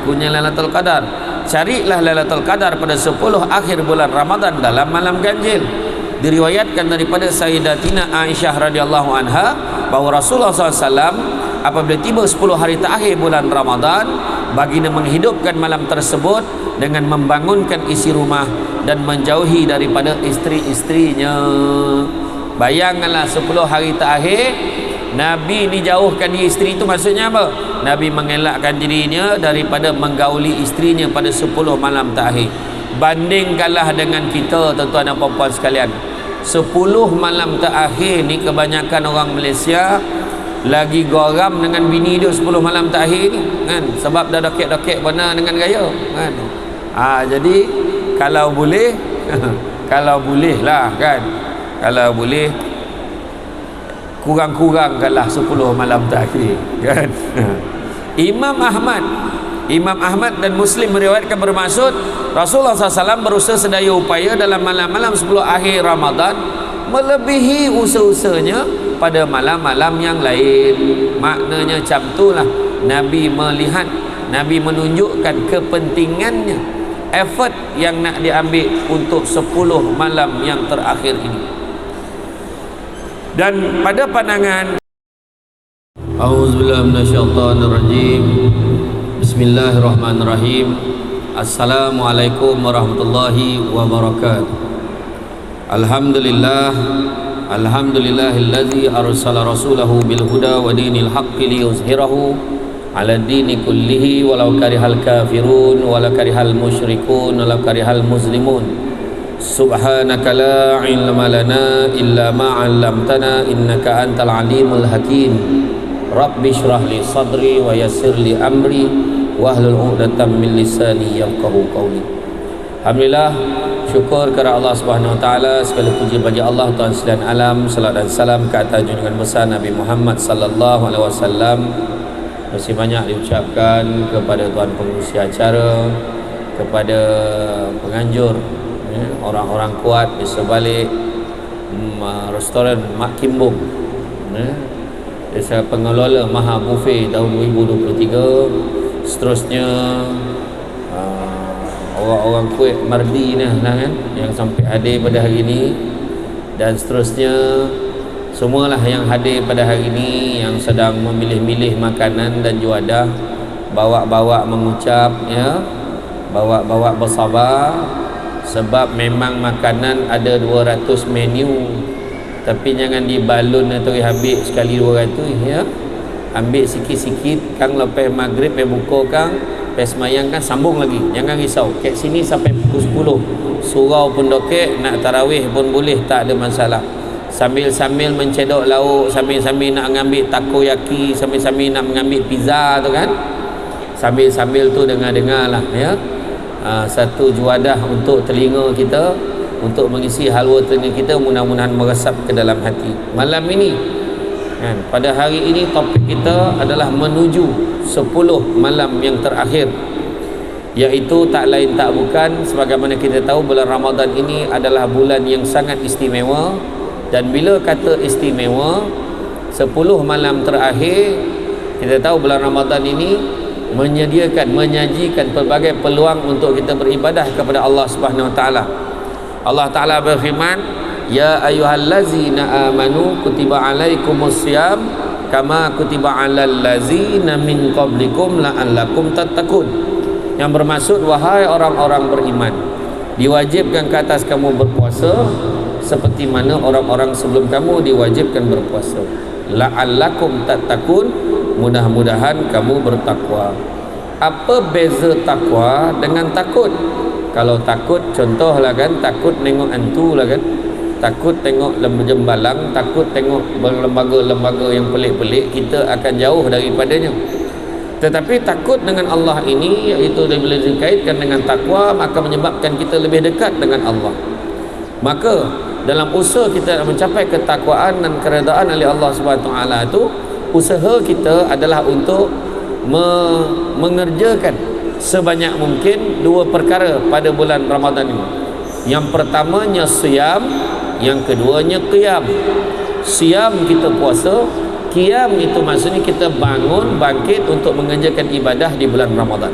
berlakunya Lailatul Qadar. Carilah Lailatul Qadar pada 10 akhir bulan Ramadan dalam malam ganjil. Diriwayatkan daripada Sayyidatina Aisyah radhiyallahu anha bahawa Rasulullah SAW apabila tiba 10 hari terakhir bulan Ramadan, baginda menghidupkan malam tersebut dengan membangunkan isi rumah dan menjauhi daripada isteri-isterinya. Bayangkanlah 10 hari terakhir Nabi dijauhkan di isteri, itu maksudnya apa? Nabi mengelakkan dirinya daripada menggauli isterinya pada 10 malam terakhir. Bandingkanlah dengan kita, tuan-tuan dan puan-puan sekalian, 10 malam terakhir ni kebanyakan orang Malaysia lagi geram dengan bini dia 10 malam terakhir ni kan, sebab dah dokek-dokek benar dengan gaya kan. Jadi kalau boleh kalau boleh lah kan, kalau boleh kurang-kurangkanlah 10 malam terakhir kan. Imam Ahmad dan Muslim meriwayatkan bermaksud Rasulullah SAW berusaha sedaya upaya dalam malam-malam 10 akhir Ramadan melebihi usaha-usahanya pada malam-malam yang lain. Maknanya macam itulah Nabi melihat, Nabi menunjukkan kepentingannya, effort yang nak diambil untuk 10 malam yang terakhir ini. Dan pada pandangan A'udzubillahi minasyaitonirrajim. Bismillahirrahmanirrahim. Assalamualaikum warahmatullahi wabarakatuh. Alhamdulillahillazi arsala rasulahu bil huda wa dinil haqqi liyuzhirahu 'ala dini kullihi walau karihal kafirun walau karihal musyrikun walau karihal muslimun. Subhanaka la ilma lana illa ma 'allamtana innaka antal alimul hakim. Rabbi shrah li sadri wa yassir li amri wahlul 'uqdatam min lisani yafqahu qawli. Alhamdulillah, syukur kepada Allah Subhanahu wa taala, segala puji bagi Allah Tuhan sekalian alam. Salat dan salam ke atas junjungan besar Nabi Muhammad sallallahu alaihi wasallam. Masih banyak diucapkan kepada tuan pengurusi acara, kepada penganjur, orang-orang kuat di sebalik restoran Mak Kimbung, desa pengelola Maha Buffet tahun 2023. Seterusnya orang-orang kuat Mardi ni lah kan, yang sampai hadir pada hari ini, dan seterusnya semualah yang hadir pada hari ini yang sedang memilih-milih makanan dan juadah, bawa-bawa mengucap ya, bawa-bawa bersabar, sebab memang makanan ada 200 menu, tapi jangan dibalun atau habis sekali 200 ya. Ambil sikit-sikit, kang lepas maghrib buka kang, lepas semayang kan sambung lagi, jangan risau. Kat sini sampai pukul 10, surau pun dokek, nak tarawih pun boleh, tak ada masalah. Sambil-sambil mencedok lauk, sambil-sambil nak mengambil takoyaki, sambil-sambil nak mengambil pizza tu kan, sambil-sambil tu dengar-dengar lah ya. Satu juadah untuk telinga kita, untuk mengisi halwa telinga kita, mudah-mudahan meresap ke dalam hati. Malam ini kan, pada hari ini topik kita adalah menuju 10 malam yang terakhir, iaitu tak lain tak bukan, sebagaimana kita tahu bulan Ramadan ini adalah bulan yang sangat istimewa. Dan bila kata istimewa, 10 malam terakhir, kita tahu bulan Ramadan ini menyajikan pelbagai peluang untuk kita beribadah kepada Allah Subhanahu wa taala. Allah Taala berfirman, ya ayyuhallazina amanu kutiba alaikumusiyam kama kutiba alal ladzina min qablikum la'allakum tattaqun. Yang bermaksud, wahai orang-orang beriman, diwajibkan ke atas kamu berpuasa seperti mana orang-orang sebelum kamu diwajibkan berpuasa. La'allakum tattaqun, mudah-mudahan kamu bertakwa. Apa beza takwa dengan takut? Kalau takut, contohlah kan, takut tengok hantu lah kan, takut tengok jembalang, takut tengok lembaga-lembaga yang pelik-pelik, kita akan jauh daripadanya. Tetapi takut dengan Allah ini, iaitu bila dikaitkan dengan takwa, maka menyebabkan kita lebih dekat dengan Allah. Maka dalam usaha kita mencapai ketakwaan dan keredaan oleh Allah Subhanahu wa taala itu, usaha kita adalah untuk mengerjakan sebanyak mungkin 2 perkara pada bulan Ramadan ini. Yang pertamanya siyam, yang keduanya qiyam. Siyam kita puasa, qiyam itu maksudnya kita bangun, bangkit untuk mengerjakan ibadah di bulan Ramadan.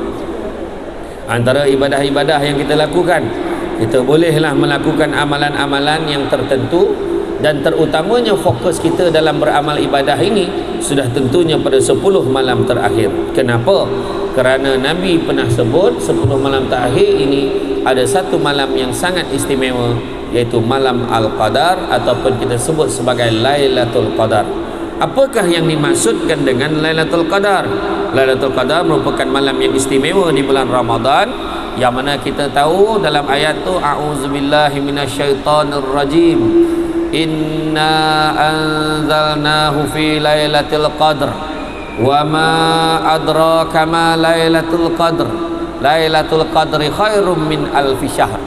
Antara ibadah-ibadah yang kita lakukan, kita bolehlah melakukan amalan-amalan yang tertentu, dan terutamanya fokus kita dalam beramal ibadah ini sudah tentunya pada 10 malam terakhir. Kenapa? Kerana Nabi pernah sebut 10 malam terakhir ini ada satu malam yang sangat istimewa, iaitu malam Al-Qadar, ataupun kita sebut sebagai Lailatul Qadar. Apakah yang dimaksudkan dengan Lailatul Qadar? Lailatul Qadar merupakan malam yang istimewa di bulan Ramadan, yang mana kita tahu dalam ayat tu, a'udzubillahi minasyaitonirrajim, inna anzalnahu fi lailatul qadr wa ma adraka ma lailatul qadr lailatul qadri khairum min alfi syahr.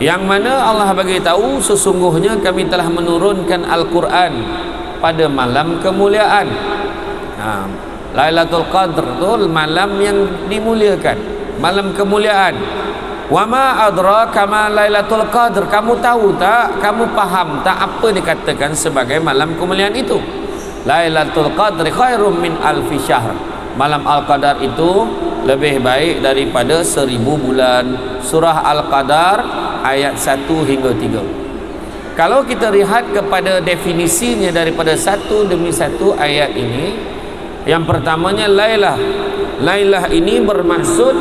Yang mana Allah bagi tahu sesungguhnya kami telah menurunkan Al-Quran pada malam kemuliaan. Lailatul Qadr itu malam yang dimuliakan, malam kemuliaan. Wa ma adraka ma Lailatul Qadr. Kamu tahu tak, kamu faham tak apa dikatakan sebagai malam kemuliaan itu? Lailatul Qadri khairum min alfi syahr. Malam Al-Qadar itu lebih baik daripada 1000 bulan. Surah Al-Qadar ayat 1 hingga 3. Kalau kita lihat kepada definisinya daripada satu demi satu ayat ini, yang pertamanya Lailah. Lailah ini bermaksud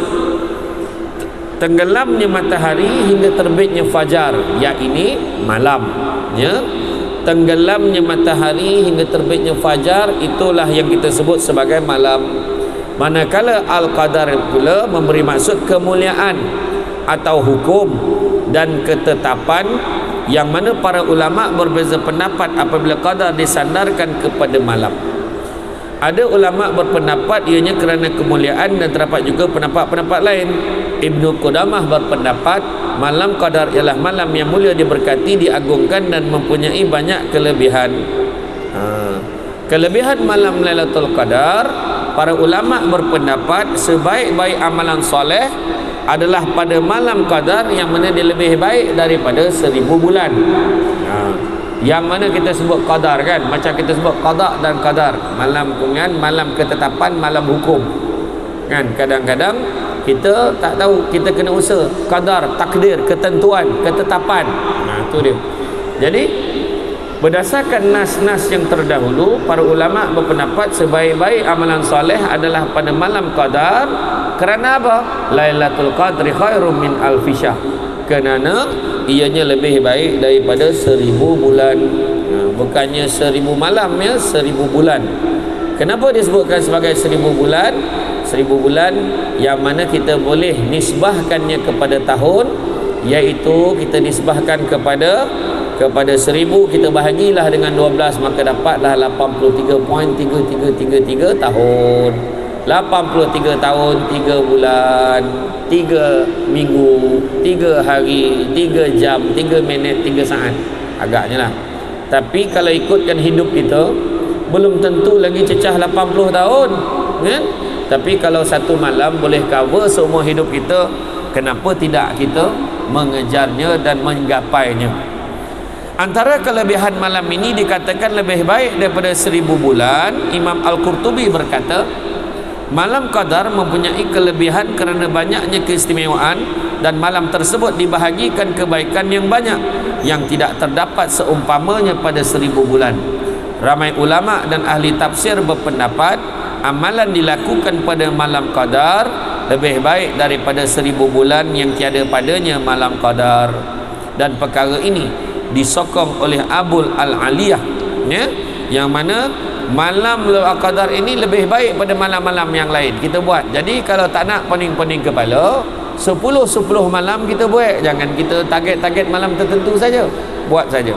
tenggelamnya matahari hingga terbitnya fajar, yakni malam, ya. Tenggelamnya matahari hingga terbitnya fajar, itulah yang kita sebut sebagai malam. Manakala Al-Qadar pula memberi maksud kemuliaan atau hukum dan ketetapan, yang mana para ulama berbeza pendapat apabila qadar disandarkan kepada malam. Ada ulama berpendapat ianya kerana kemuliaan, dan terdapat juga pendapat-pendapat lain. Ibnu Qudamah berpendapat malam qadar ialah malam yang mulia, diberkati, diagungkan dan mempunyai banyak kelebihan. Kelebihan malam Lailatul Qadar, para ulama berpendapat sebaik-baik amalan soleh adalah pada malam qadar, yang mana dia lebih baik daripada 1000 bulan. Yang mana kita sebut qadar kan, macam kita sebut qada dan qadar, malam kan, malam ketetapan, malam hukum kan. Kadang-kadang kita tak tahu, kita kena usaha. Qadar, takdir, ketentuan, ketetapan, itu dia. Jadi berdasarkan nas-nas yang terdahulu, para ulama berpendapat sebaik-baik amalan soleh adalah pada malam qadar. Kerana apa? Lailatul Qadri khairum min alfi syahr. Kerana ianya lebih baik daripada 1000 bulan. Bukannya 1000 malam, ya, 1000 bulan. Kenapa disebutkan sebagai 1000 bulan? 1000 bulan yang mana kita boleh nisbahkannya kepada tahun, iaitu kita nisbahkan kepada 1000, kita bahagilah dengan 12, maka dapatlah 83.3333 tahun. 83 tahun, 3 bulan, 3 minggu, 3 hari, 3 jam, 3 minit, 3 saat. Agaknya lah. Tapi kalau ikutkan hidup kita, belum tentu lagi cecah 80 tahun, kan? Tapi kalau satu malam boleh cover seumur hidup kita, kenapa tidak kita mengejarnya dan menggapainya? Antara kelebihan malam ini dikatakan lebih baik daripada 1000 bulan. Imam Al-Qurtubi berkata, malam qadar mempunyai kelebihan kerana banyaknya keistimewaan, dan malam tersebut dibahagikan kebaikan yang banyak yang tidak terdapat seumpamanya pada 1000 bulan. Ramai ulama dan ahli tafsir berpendapat amalan dilakukan pada malam qadar lebih baik daripada 1000 bulan yang tiada padanya malam qadar. Dan perkara ini disokong oleh Abul Al-Aliyah, ya, yang mana malam Al-Qadar ini lebih baik pada malam-malam yang lain. Kita buat. Jadi kalau tak nak pening-pening kepala, 10 malam kita buat. Jangan kita target-target malam tertentu saja. Buat saja.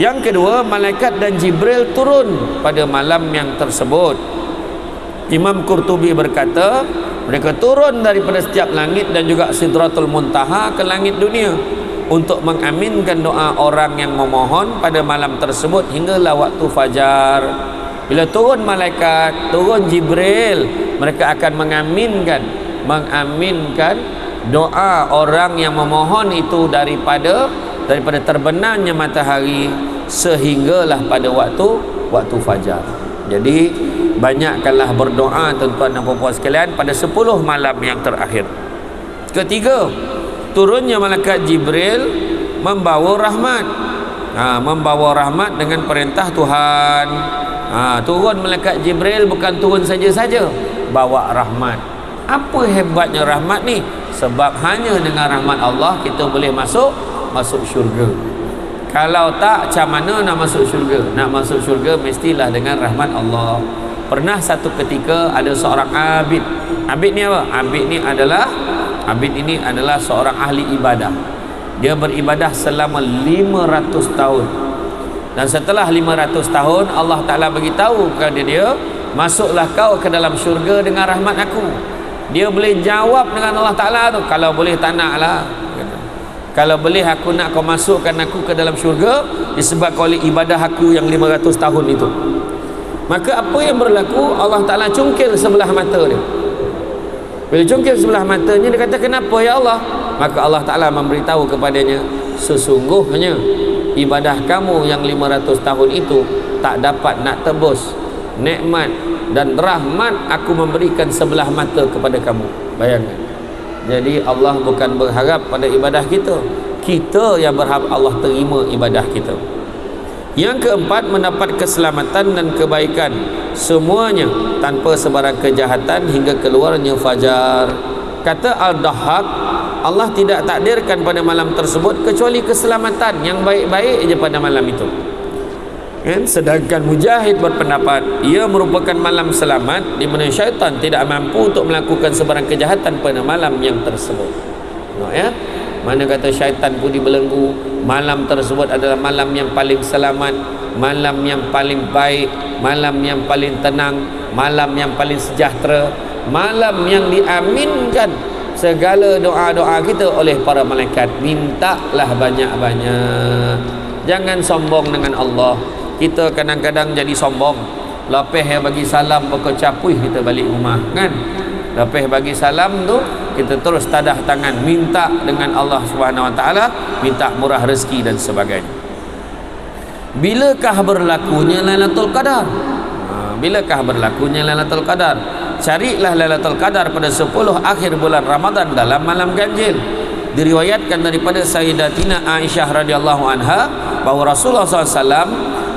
Yang kedua, malaikat dan Jibril turun pada malam yang tersebut. Imam Qurtubi berkata, mereka turun daripada setiap langit dan juga Sidratul Muntaha ke langit dunia untuk mengaminkan doa orang yang memohon pada malam tersebut hinggalah waktu fajar. Bila turun malaikat, turun Jibril, mereka akan mengaminkan doa orang yang memohon itu daripada terbenamnya matahari sehinggalah pada waktu fajar. Jadi banyakkanlah berdoa tuan-tuan dan puan-puan sekalian pada 10 malam yang terakhir. Ketiga, turunnya malaikat Jibril membawa rahmat. Membawa rahmat dengan perintah Tuhan. Turun malaikat Jibril bukan turun saja-saja, bawa rahmat. Apa hebatnya rahmat ni? Sebab hanya dengan rahmat Allah kita boleh masuk syurga. Kalau tak, macam mana nak masuk syurga? Nak masuk syurga mestilah dengan rahmat Allah. Pernah satu ketika ada seorang abid. Abid ni apa? Abid ini adalah seorang ahli ibadah. Dia beribadah selama 500 tahun. Dan setelah 500 tahun Allah Ta'ala beritahu kepada dia, masuklah kau ke dalam syurga dengan rahmat aku. Dia boleh jawab dengan Allah Ta'ala tu, kalau boleh tak nak lah. Kalau boleh aku nak kau masukkan aku ke dalam syurga disebabkan oleh ibadah aku yang 500 tahun itu. Maka apa yang berlaku? Allah Ta'ala cungkil sebelah mata dia. Bila cungkil sebelah matanya, dia kata, kenapa ya Allah? Maka Allah Ta'ala memberitahu kepadanya, sesungguhnya ibadah kamu yang 500 tahun itu tak dapat nak tebus nikmat dan rahmat aku memberikan sebelah mata kepada kamu. Bayangkan. Jadi Allah bukan berharap pada ibadah kita, kita yang berharap Allah terima ibadah kita. Yang keempat, mendapat keselamatan dan kebaikan semuanya tanpa sebarang kejahatan hingga keluarnya fajar. Kata Al-Dahhak, Allah tidak takdirkan pada malam tersebut kecuali keselamatan yang baik-baik je pada malam itu. Sedangkan Mujahid berpendapat ia merupakan malam selamat di mana syaitan tidak mampu untuk melakukan sebarang kejahatan pada malam yang tersebut. Mana kata syaitan pun dibelenggu, malam tersebut adalah malam yang paling selamat, malam yang paling baik, malam yang paling tenang, malam yang paling sejahtera, malam yang diaminkan segala doa-doa kita oleh para malaikat. Mintalah banyak-banyak. Jangan sombong dengan Allah. Kita kadang-kadang jadi sombong. Lepas yang bagi salam berkecapuih kita balik rumah, kan? Lepas bagi salam tu kita terus tadah tangan minta dengan Allah Subhanahu Wa Taala, minta murah rezeki dan sebagainya. Bilakah berlakunya Lailatul Qadar? Bilakah berlakunya Lailatul Qadar? Carilah Lailatul Qadar pada 10 akhir bulan Ramadan dalam malam ganjil. Diriwayatkan daripada Sayyidatina Aisyah radhiyallahu anha bahawa Rasulullah SAW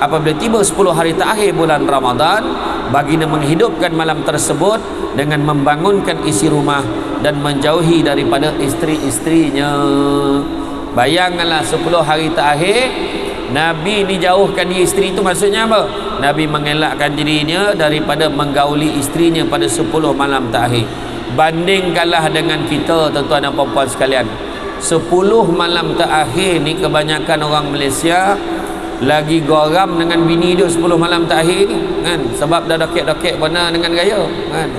apabila tiba 10 hari terakhir bulan Ramadan, baginda menghidupkan malam tersebut dengan membangunkan isi rumah dan menjauhi daripada isteri-isterinya. Bayangkanlah 10 hari terakhir Nabi dijauhkan di isteri, itu maksudnya apa? Nabi mengelakkan dirinya daripada menggauli isterinya pada 10 malam terakhir. Bandingkanlah dengan kita, tuan-tuan dan puan-puan sekalian, 10 malam terakhir ni kebanyakan orang Malaysia lagi geram dengan bini dia 10 malam terakhir ni, kan? Sebab dah dokek-dokek benar dengan gaya, kan?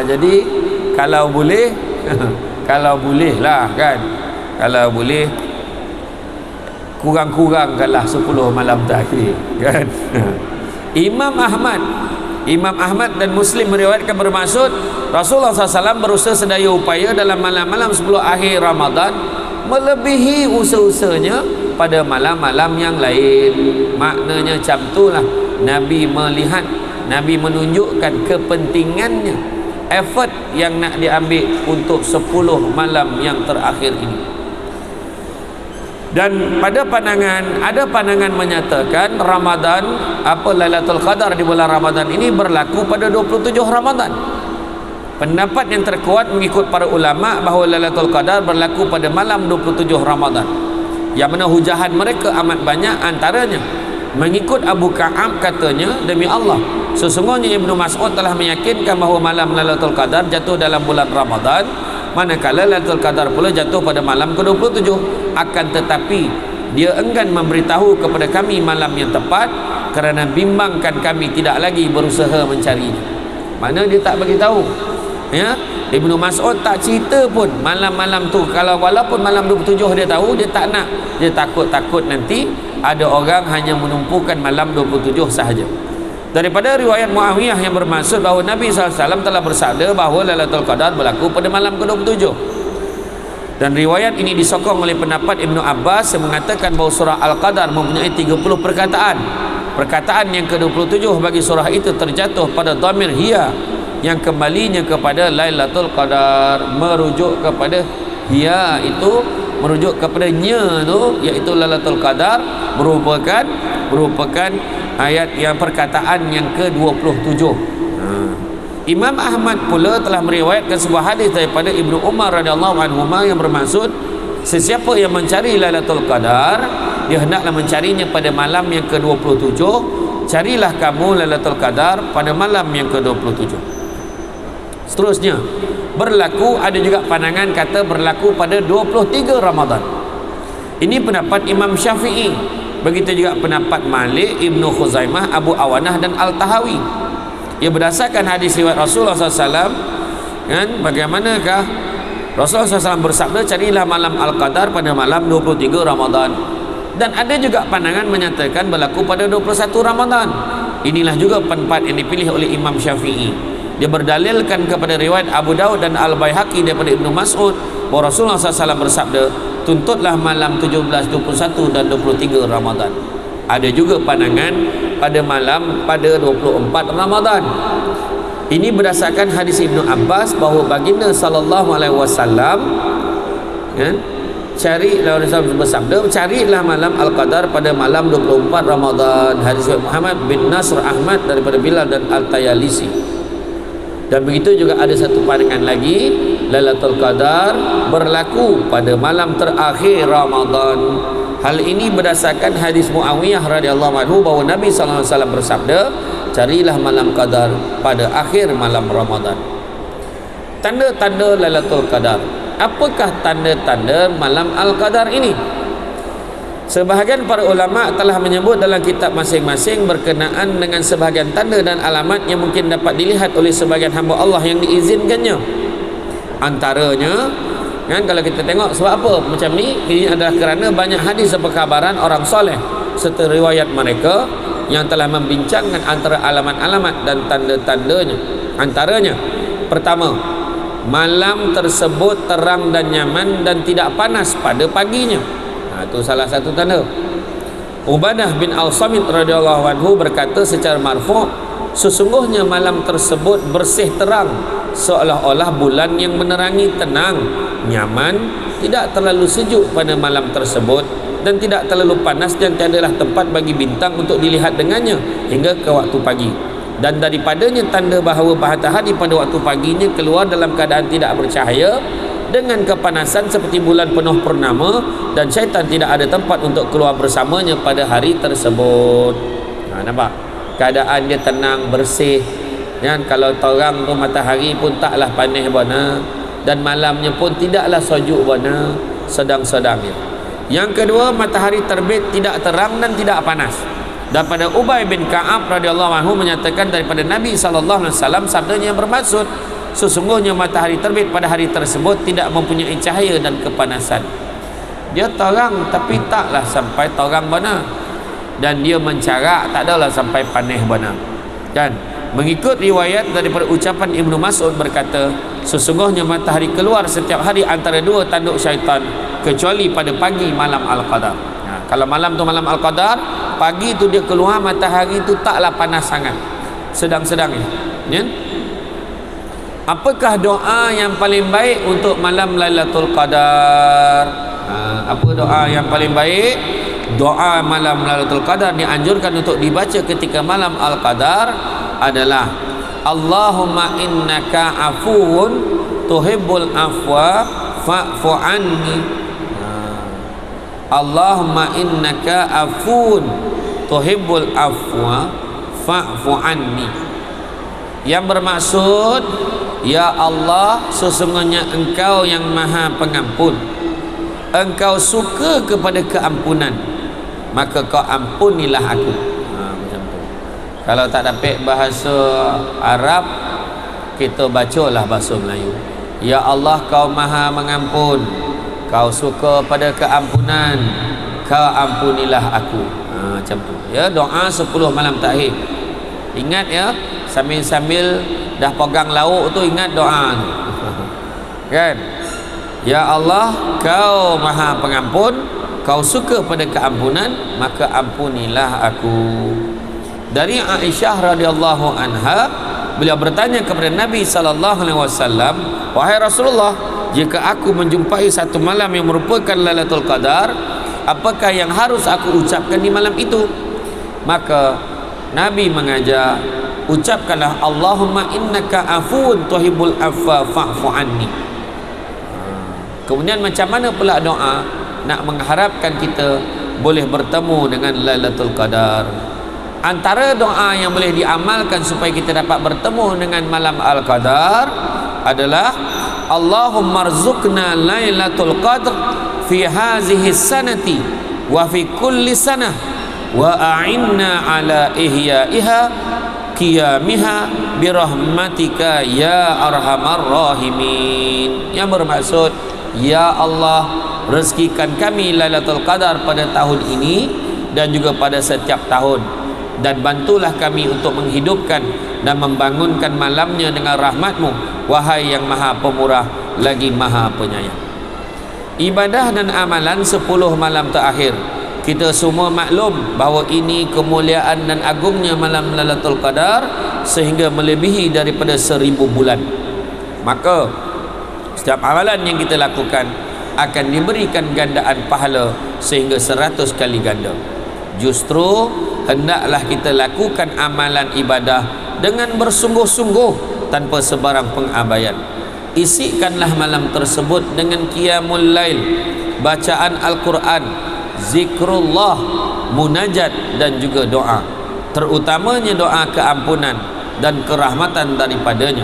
Jadi kalau boleh kalau boleh lah, kan, kalau boleh kurang-kurangkanlah 10 malam terakhir, kan? Imam Ahmad dan Muslim meriwayatkan bermaksud Rasulullah SAW berusaha sedaya upaya dalam malam-malam 10 akhir Ramadan melebihi usaha-usahanya pada malam-malam yang lain. Maknanya macam itulah Nabi melihat, Nabi menunjukkan kepentingannya, effort yang nak diambil untuk 10 malam yang terakhir ini. Dan pada pandangan, ada pandangan menyatakan Ramadan, Lailatul Qadar di bulan Ramadan ini berlaku pada 27 Ramadan. Pendapat yang terkuat mengikut para ulama bahawa Lailatul Qadar berlaku pada malam 27 Ramadan, yang mana hujahan mereka amat banyak. Antaranya mengikut Abu Ka'ab, katanya, demi Allah sesungguhnya Ibnu Mas'ud telah meyakinkan bahawa malam Lailatul Qadar jatuh dalam bulan Ramadan, manakala Lailatul Qadar pula jatuh pada malam ke-27. Akan tetapi dia enggan memberitahu kepada kami malam yang tepat kerana bimbangkan kami tidak lagi berusaha mencarinya. Mana dia tak bagi tahu, ya? Ibnu Mas'ud tak cerita pun malam-malam tu. Kalau walaupun malam 27 dia tahu, dia tak nak. Dia takut nanti ada orang hanya menumpukan malam 27 sahaja. Daripada riwayat Muawiyah yang bermaksud bahawa Nabi SAW telah bersabda bahawa Lailatul Qadar berlaku pada malam ke-27. Dan riwayat ini disokong oleh pendapat Ibnu Abbas yang mengatakan bahawa surah Al-Qadar mempunyai 30 perkataan. perkataan yang ke-27 bagi surah itu terjatuh pada dhamir hiya yang kembalinya kepada Lailatul Qadar, merujuk kepada hiya itu merujuk kepada nya tu, iaitu Lailatul Qadar, merupakan ayat yang perkataan yang ke-27. Imam Ahmad pula telah meriwayatkan sebuah hadis daripada Ibnu Umar radhiyallahu anhu yang bermaksud, sesiapa yang mencari Lailatul Qadar, dia hendaklah mencarinya pada malam yang ke-27. Carilah kamu Lailatul Qadar pada malam yang ke-27. Seterusnya, berlaku, ada juga pandangan kata berlaku pada 23 Ramadan. Ini pendapat Imam Syafi'i. Begitu juga pendapat Malik, Ibnu Khuzaimah, Abu Awanah dan Al-Tahawi. Ia berdasarkan hadis riwayat Rasulullah SAW, kan, bagaimanakah Rasulullah SAW bersabda, carilah malam Al-Qadar pada malam 23 Ramadan. Dan ada juga pandangan menyatakan berlaku pada 21 Ramadan. Inilah juga pendapat yang dipilih oleh Imam Syafi'i. Dia berdalilkan kepada riwayat Abu Daud dan Al-Baihaqi daripada Ibnu Mas'ud bahawa Rasulullah SAW bersabda, tuntutlah malam 17, 21 dan 23 Ramadan. Ada juga pandangan pada malam pada 24 Ramadan. Ini berdasarkan hadis Ibnu Abbas bahawa baginda sallallahu alaihi wasallam, kan, carilah, Rasulullah bersabda, carilah malam Al-Qadar pada malam 24 Ramadan. Hadis Muhammad bin Nasr Ahmad daripada Bilal dan Al-Tayalisi. Dan begitu juga ada satu pandangan lagi, Lailatul Qadar berlaku pada malam terakhir Ramadan. Hal ini berdasarkan hadis Muawiyah radhiyallahu anhu bahawa Nabi sallallahu alaihi wasallam bersabda, carilah malam Qadar pada akhir malam Ramadan. Tanda-tanda Lailatul Qadar. Apakah tanda-tanda malam Al-Qadar ini? Sebahagian para ulama telah menyebut dalam kitab masing-masing berkenaan dengan sebahagian tanda dan alamat yang mungkin dapat dilihat oleh sebahagian hamba Allah yang diizinkannya. Antaranya, kan, kalau kita tengok sebab apa macam ni, ini adalah kerana banyak hadis perkabaran orang soleh serta riwayat mereka yang telah membincangkan antara alamat-alamat dan tanda-tandanya. Antaranya, pertama, malam tersebut terang dan nyaman dan tidak panas pada paginya. Itu salah satu tanda. Ubadah bin Al-Samit radhiyallahu anhu berkata secara marfu', sesungguhnya malam tersebut bersih terang, seolah-olah bulan yang menerangi, tenang, nyaman, tidak terlalu sejuk pada malam tersebut dan tidak terlalu panas, dan tiadalah tempat bagi bintang untuk dilihat dengannya hingga ke waktu pagi. Dan daripadanya tanda bahawa matahari pada waktu paginya keluar dalam keadaan tidak bercahaya dengan kepanasan seperti bulan penuh purnama, dan syaitan tidak ada tempat untuk keluar bersamanya pada hari tersebut. Nampak? Keadaan dia tenang, bersih. Dan kalau terang tu matahari pun taklah panas bana, dan malamnya pun tidaklah sejuk bana, sedang-sedangnya. Yang kedua, matahari terbit tidak terang dan tidak panas. Daripada Ubay bin Ka'ab radhiyallahu anhu menyatakan daripada Nabi sallallahu alaihi wasallam, sabdanya yang bermaksud, sesungguhnya matahari terbit pada hari tersebut tidak mempunyai cahaya dan kepanasan. Dia terang tapi taklah sampai terang bana, dan dia mencarak tak adalah sampai panas bana. Kan? Mengikut riwayat daripada ucapan Ibnu Mas'ud berkata, sesungguhnya matahari keluar setiap hari antara dua tanduk syaitan, kecuali pada pagi malam Al-Qadar. Kalau malam tu malam Al-Qadar, pagi tu dia keluar, matahari tu taklah panas sangat, sedang-sedangnya. Ya? Apakah doa yang paling baik untuk malam Lailatul Qadar? Apa doa yang paling baik? Doa malam Lailatul Qadar dianjurkan untuk dibaca ketika malam Al-Qadar adalah, Allahumma innaka afuun tuhibbul afwa fa'fu anni. Allahumma innaka afuun tuhibbul afwa fa'fu anni. Yang bermaksud, ya Allah, sesungguhnya Engkau yang Maha Pengampun, Engkau suka kepada keampunan, maka Kau ampunilah aku. Macam tu. Kalau tak dapat bahasa Arab, kita bacalah bahasa Melayu. Ya Allah, Kau Maha Mengampun, Kau suka pada keampunan, Kau ampunilah aku. Macam tu. Ya, doa 10 malam takhir. Ingat ya, sambil-sambil dah pegang lauk tu ingat doa tu. Kan? Ya Allah, Kau Maha Pengampun, Kau suka pada keampunan, maka ampunilah aku. dari Aisyah radhiyallahu anha, beliau bertanya kepada Nabi sallallahu alaihi wasallam, wahai Rasulullah, jika aku menjumpai satu malam yang merupakan Lailatul Qadar, apakah yang harus aku ucapkan di malam itu? Maka Nabi mengajar, ucapkanlah Allahumma innaka afuwun tuhibbul afwa fa'fu anni. Kemudian macam mana pula doa nak mengharapkan kita boleh bertemu dengan Lailatul Qadar? Antara doa yang boleh diamalkan supaya kita dapat bertemu dengan malam Al-Qadar adalah Allahumma rzuqna Lailatul Qadr fi hazihi sanati wa fi kulli sanah wa a'inna ala ihyaiha qiyamiha birahmatika ya arhamar rahimin. Yang bermaksud, ya Allah, rezekikan kami Lailatul Qadar pada tahun ini dan juga pada setiap tahun, dan bantulah kami untuk menghidupkan dan membangunkan malamnya dengan rahmat-Mu, wahai yang maha pemurah lagi maha penyayang. Ibadah dan amalan 10 malam terakhir, kita semua maklum bahawa ini kemuliaan dan agungnya malam Lailatul Qadar sehingga melebihi daripada 1000 bulan. Maka setiap amalan yang kita lakukan akan diberikan gandaan pahala sehingga 100 kali ganda. Justru hendaklah kita lakukan amalan ibadah dengan bersungguh-sungguh tanpa sebarang pengabaian. Isikanlah malam tersebut dengan qiyamul lail, bacaan Al-Quran, zikrullah, munajat dan juga doa, terutamanya doa keampunan dan kerahmatan daripadanya.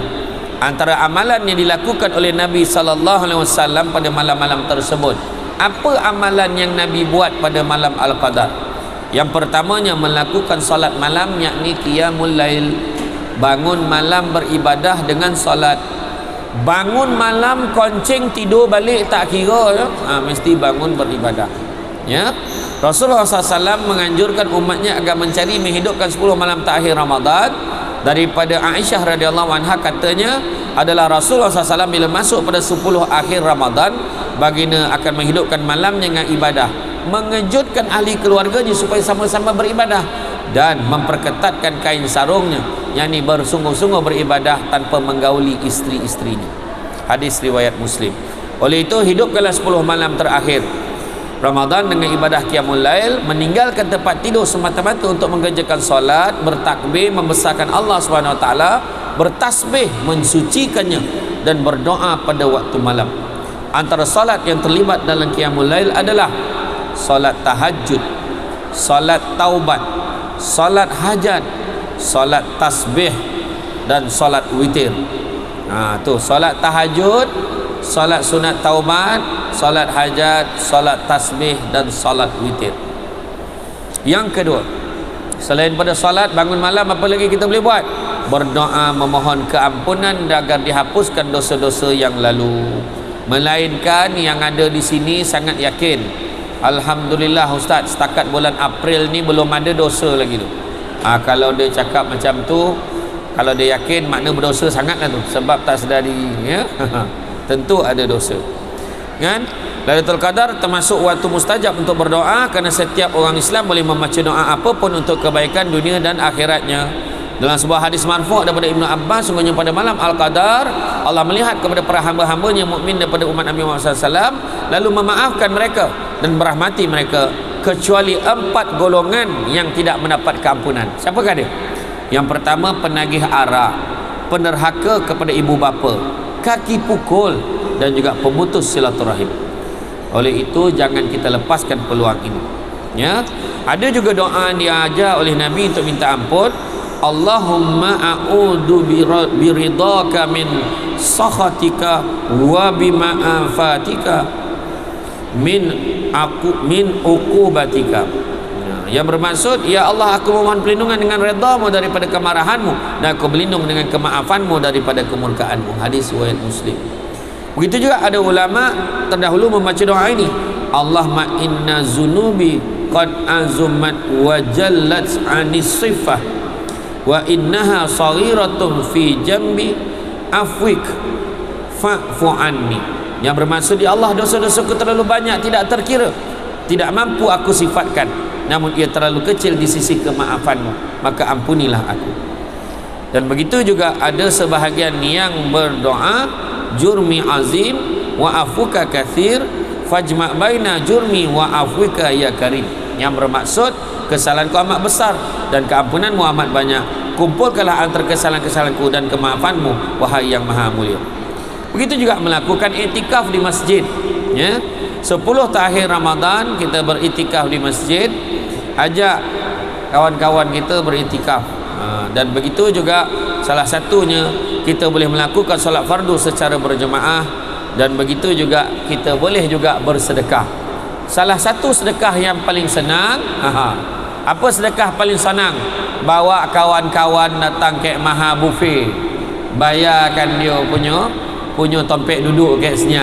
Antara amalan yang dilakukan oleh Nabi sallallahu alaihi wasallam pada malam-malam tersebut, apa amalan yang Nabi buat pada malam Al-Qadar? Yang pertamanya melakukan solat malam, yakni qiyamul lail. Bangun malam beribadah dengan solat. Bangun malam koncing tidur balik tak kira ya? Mesti bangun beribadah ya. Rasulullah SAW menganjurkan umatnya agar mencari menghidupkan 10 malam terakhir Ramadan. Daripada Aisyah radhiyallahu anha, katanya adalah Rasulullah SAW bila masuk pada 10 akhir Ramadan, baginda akan menghidupkan malam dengan ibadah, mengejutkan ahli keluarganya supaya sama-sama beribadah, dan memperketatkan kain sarungnya, yakni bersungguh-sungguh beribadah tanpa menggauli isteri-isterinya. Hadis riwayat Muslim. Oleh itu, hidupkanlah 10 malam terakhir Ramadan dengan ibadah qiyamul lail, meninggalkan tempat tidur semata-mata untuk mengerjakan solat, bertakbir, membesarkan Allah SWT, bertasbih, mensucikannya, dan berdoa pada waktu malam. Antara solat yang terlibat dalam qiyamul lail adalah solat tahajud, solat taubat, solat hajat, solat tasbih, dan solat witir. Tu solat tahajud, solat sunat taubat, solat hajat, solat tasbih, dan solat witir. Yang kedua, selain pada solat bangun malam, apa lagi kita boleh buat? Berdoa memohon keampunan agar dihapuskan dosa-dosa yang lalu. Melainkan yang ada di sini sangat yakin, alhamdulillah Ustaz, setakat bulan April ni belum ada dosa lagi tu. Kalau dia cakap macam tu, kalau dia yakin, makna berdosa sangatlah tu, sebab tak sedari ya. Tentu ada dosa kan. Lailatul Qadar termasuk waktu mustajab untuk berdoa, kerana setiap orang Islam boleh membaca doa apapun untuk kebaikan dunia dan akhiratnya. Dalam sebuah hadis marfu' daripada Ibnu Abbas, sungguhnya pada malam Al-Qadar Allah melihat kepada para hamba-hambanya mukmin daripada umat Nabi Muhammad SAW, lalu memaafkan mereka dan merahmati mereka, kecuali 4 golongan yang tidak mendapat keampunan. Siapakah dia? Yang pertama, penagih arak, penerhaka kepada ibu bapa, kaki pukul, dan juga pemutus silaturahim. Oleh itu, jangan kita lepaskan peluang ini ya. Ada juga doa yang diajar oleh Nabi untuk minta ampun. Allahumma a'udhu biridhaka min sakhatika wa bima'afatika min uqubatika. Yang bermaksud, ya Allah, aku memohon perlindungan dengan redha-Mu daripada kemarahan-Mu, dan aku berlindung dengan kemaafan-Mu daripada kemurkaan-Mu. Hadis riwayat Muslim. Begitu juga ada ulama terdahulu membaca doa ini, Allahumma inna zunubi qad azumat wa jallat anis sifah wa innaha saghiratun fi jambi afwik fa'fu anni. Yang bermaksud, ya Allah, dosa-dosaku terlalu banyak, tidak terkira, tidak mampu aku sifatkan, namun ia terlalu kecil di sisi kemaafanmu, maka ampunilah aku. Dan begitu juga ada sebahagian yang berdoa, jurmi azim wa afuka kathir fajma' baina jurmi wa afwika ya karim, yang bermaksud kesalahanku amat besar dan keampunanmu amat banyak, kumpulkanlah antara kesalahan-kesalahanku dan kemaafanmu, wahai yang maha mulia. Begitu juga melakukan iktikaf di masjid, ya. 10 terakhir Ramadan kita beriktikaf di masjid, ajak kawan-kawan kita beriktikaf. Dan begitu juga salah satunya kita boleh melakukan solat fardu secara berjemaah, dan begitu juga kita boleh juga bersedekah. Salah satu sedekah yang paling senang, apa sedekah paling senang? Bawa kawan-kawan datang ke Maha Buffet, bayarkan dia punya tompek duduk kat sini,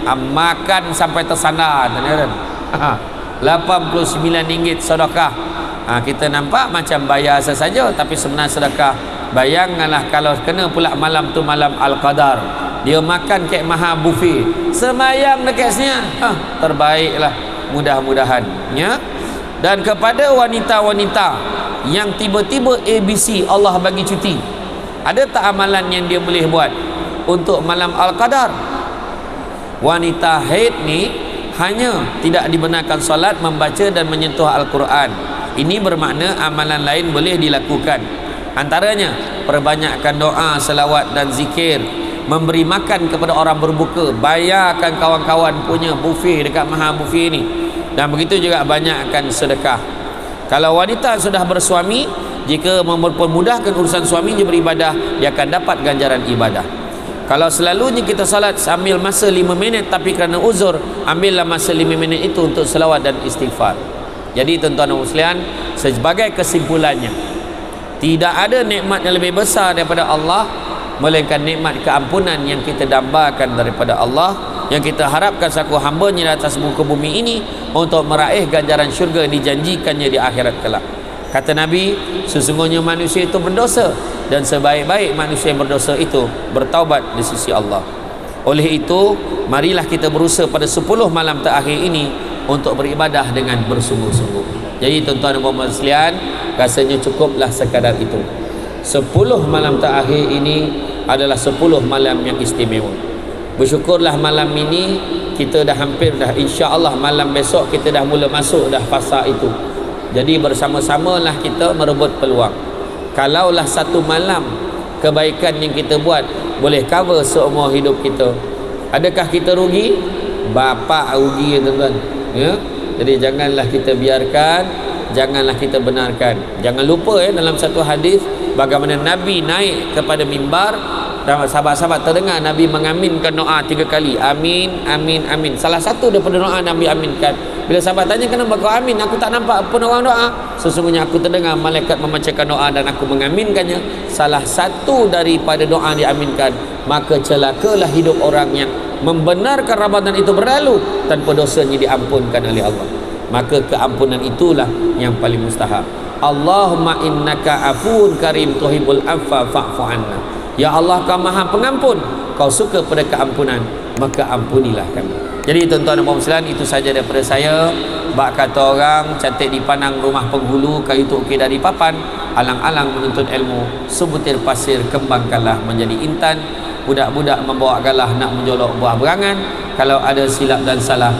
makan sampai tersandar, RM89 sedekah. Kita nampak macam bayar saja, tapi sebenarnya sedekah. Bayangkanlah kalau kena pula malam tu malam Al-Qadar, dia makan kat Maha Buffet, semayang dekat sini, terbaiklah, mudah-mudahan, ya. Dan kepada wanita-wanita yang tiba-tiba ABC Allah bagi cuti, ada tak amalan yang dia boleh buat untuk malam Al-Qadar? Wanita haid ni hanya tidak dibenarkan solat, membaca dan menyentuh Al-Quran. Ini bermakna amalan lain boleh dilakukan. Antaranya perbanyakkan doa, selawat dan zikir, memberi makan kepada orang berbuka, bayarkan kawan-kawan punya buffet dekat Maha Buffet ni, dan begitu juga banyakkan sedekah. Kalau wanita sudah bersuami, jika mempermudahkan urusan suaminya beribadah, dia akan dapat ganjaran ibadah. Kalau selalunya kita salat ambil masa 5 minit, tapi kerana uzur, ambillah masa 5 minit itu untuk selawat dan istighfar. Jadi tuan-tuan dan muslimin, sebagai kesimpulannya, tidak ada nikmat yang lebih besar daripada Allah melainkan nikmat keampunan yang kita dambakan daripada Allah, yang kita harapkan selaku hamba-Nya di atas muka bumi ini untuk meraih ganjaran syurga dijanjikannya di akhirat kelak. Kata Nabi, sesungguhnya manusia itu berdosa, dan sebaik-baik manusia yang berdosa itu bertaubat di sisi Allah. Oleh itu, marilah kita berusaha pada 10 malam terakhir ini untuk beribadah dengan bersungguh-sungguh. Jadi tuan-tuan dan puan-puan sekalian, rasanya cukuplah sekadar itu. 10 malam terakhir ini adalah 10 malam yang istimewa. Bersyukurlah malam ini kita dah hampir dah, insya-Allah malam besok kita dah mula masuk dah fasa itu. Jadi bersama-samalah kita merebut peluang. Kalaulah satu malam kebaikan yang kita buat boleh cover seumur hidup kita, adakah kita rugi? Bapa rugi, tuan-tuan, ya. Jadi janganlah kita biarkan, janganlah kita benarkan. Jangan lupa, dalam satu hadis bagaimana Nabi naik kepada mimbar dan sahabat-sahabat terdengar Nabi mengaminkan doa 3 kali, amin, amin, amin. Salah satu daripada doa Nabi aminkan, bila sahabat tanya kenapa kau amin, aku tak nampak apa orang doa. Sesungguhnya aku terdengar malaikat membacakan doa dan aku mengaminkannya. Salah satu daripada doa diaminkan, maka celakalah hidup orang yang membenarkan Ramadan itu berlalu tanpa dosanya diampunkan oleh Allah. Maka keampunan itulah yang paling mustahab. Allahumma innaka afuun karim tuhibul afwa fa'fu anna. Ya Allah, kau maha pengampun, kau suka pada keampunan, maka ampunilah kami. Jadi tuan-tuan dan puan sekalian, itu saja daripada saya. Bak kata orang, cantik dipandang rumah penghulu, kayu tu ukir dari papan, alang-alang menuntut ilmu, sebutir pasir kembangkanlah menjadi intan, budak-budak membawa galah nak menjolok buah berangan. Kalau ada silap dan salah,